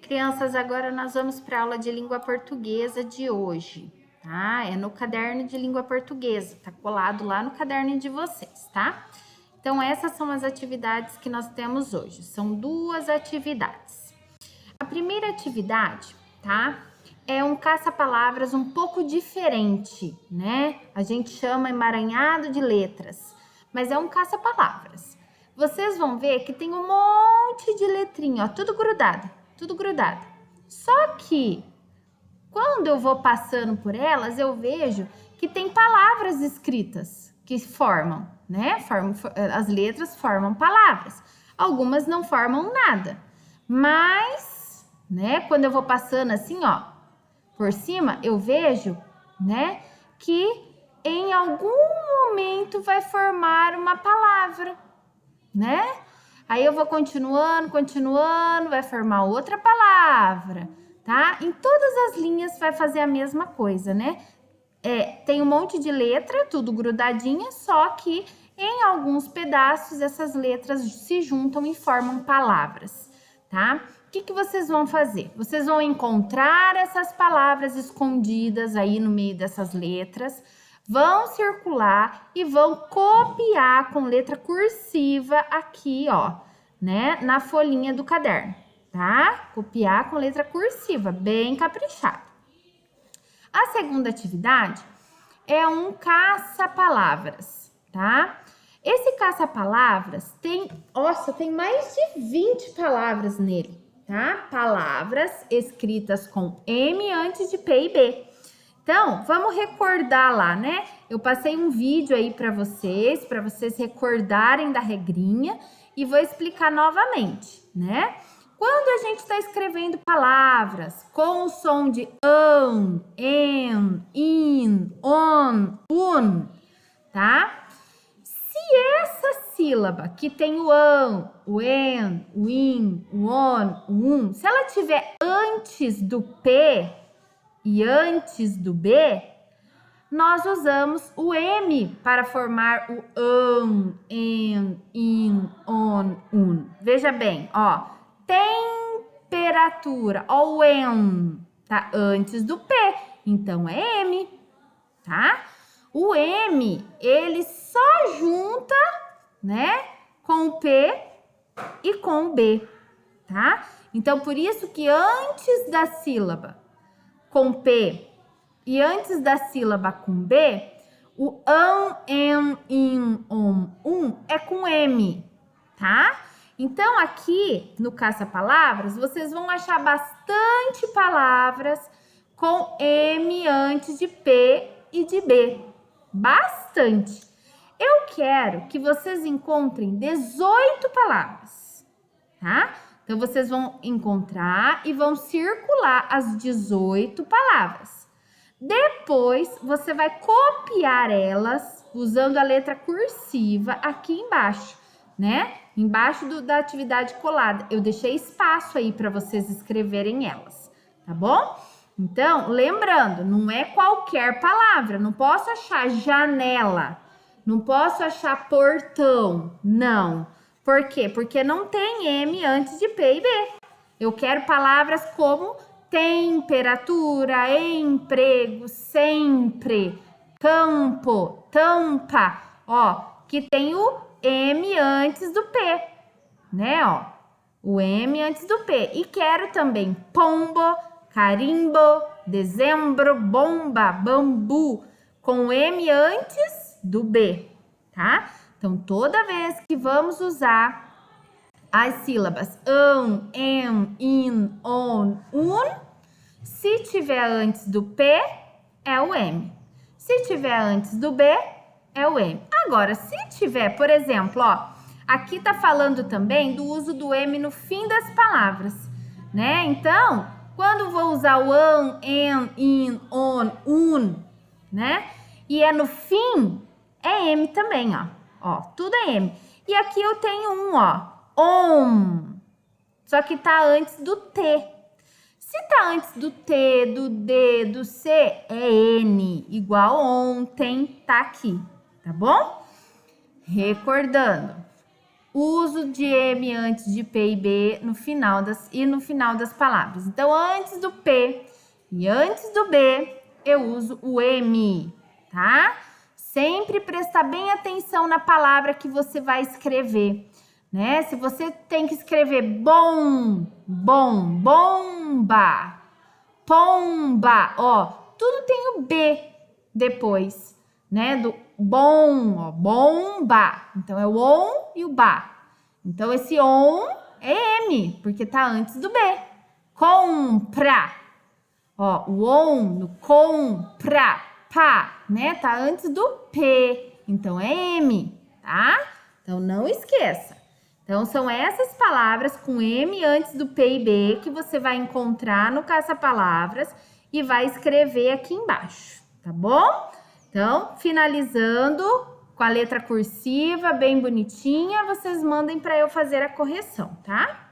Crianças, agora nós vamos para a aula de língua portuguesa de hoje, tá? É no caderno de língua portuguesa, tá colado lá no caderno de vocês, tá? Então, essas são as atividades que nós temos hoje. São duas atividades. A primeira atividade, tá? É um caça-palavras um pouco diferente, né? A gente chama emaranhado de letras, mas é um caça-palavras. Vocês vão ver que tem um monte de letrinha, ó, tudo grudado. Tudo grudado. Só que, quando eu vou passando por elas, eu vejo que tem palavras escritas que formam, né? As letras formam palavras. Algumas não formam nada. Mas, né, quando eu vou passando assim, ó, por cima, eu vejo, né, que em algum momento vai formar uma palavra, né? Aí eu vou continuando, vai formar outra palavra, tá? Em todas as linhas vai fazer a mesma coisa, né? Tem um monte de letra, tudo grudadinha, só que em alguns pedaços essas letras se juntam e formam palavras, tá? O que vocês vão fazer? Vocês vão encontrar essas palavras escondidas aí no meio dessas letras, vão circular e vão copiar com letra cursiva aqui, ó, né, na folhinha do caderno, tá? Copiar com letra cursiva, bem caprichado. A segunda atividade é um caça-palavras, tá? Esse caça-palavras tem mais de 20 palavras nele, tá? Palavras escritas com M antes de P e B. Então, vamos recordar lá, né? Eu passei um vídeo aí para vocês recordarem da regrinha e vou explicar novamente, né? Quando a gente está escrevendo palavras com o som de en, in, on, un, tá? Se essa sílaba que tem o an, o en, o in, o on, o un, se ela tiver antes do P e antes do B, nós usamos o M para formar o an, en, in, on, un. Veja bem, ó, temperatura, ó, o en tá antes do P, então é M, tá? O M, ele só junta, né, com o P e com o B, tá? Então, por isso que antes da sílaba com P e antes da sílaba com B, o an, en, in, on, um é com M, tá? Então, aqui no caça-palavras, vocês vão achar bastante palavras com M antes de P e de B. Bastante. Eu quero que vocês encontrem 18 palavras, tá? Então, vocês vão encontrar e vão circular as 18 palavras. Depois, você vai copiar elas usando a letra cursiva aqui embaixo, né? Embaixo da atividade colada. Eu deixei espaço aí para vocês escreverem elas, tá bom? Então, lembrando, não é qualquer palavra. Não posso achar janela, não posso achar portão, não. Por quê? Porque não tem M antes de P e B. Eu quero palavras como temperatura, emprego, sempre, campo, tampa, ó, que tem o M antes do P, né, ó, o M antes do P. E quero também pombo, carimbo, dezembro, bomba, bambu, com M antes do B, tá? Então, toda vez que vamos usar as sílabas an, en, in, on, un, se tiver antes do P, é o M. Se tiver antes do B, é o M. Agora, se tiver, por exemplo, ó, aqui tá falando também do uso do M no fim das palavras, né? Então, quando vou usar o an, en, in, on, un, né? E é no fim, é M também, ó. Ó, tudo é M. E aqui eu tenho um, ó, on. Só que tá antes do T. Se tá antes do T, do D, do C, é N. Igual ontem, tá aqui, tá bom? Recordando. uso de M antes de P e B no final das palavras. Então, antes do P e antes do B, eu uso o M, tá? Sempre prestar bem atenção na palavra que você vai escrever, né? Se você tem que escrever bomba, pomba, ó, tudo tem o B depois, né? Do bom, ó, bomba. Então, é o on e o ba. Então, esse on é M, porque tá antes do B. Compra. Ó, o on no compra, pá, né? Tá antes do P. Então, é M, tá? Então, não esqueça. Então, são essas palavras com M antes do P e B que você vai encontrar no caça-palavras e vai escrever aqui embaixo, tá bom? Então, finalizando com a letra cursiva, bem bonitinha, vocês mandem para eu fazer a correção, tá?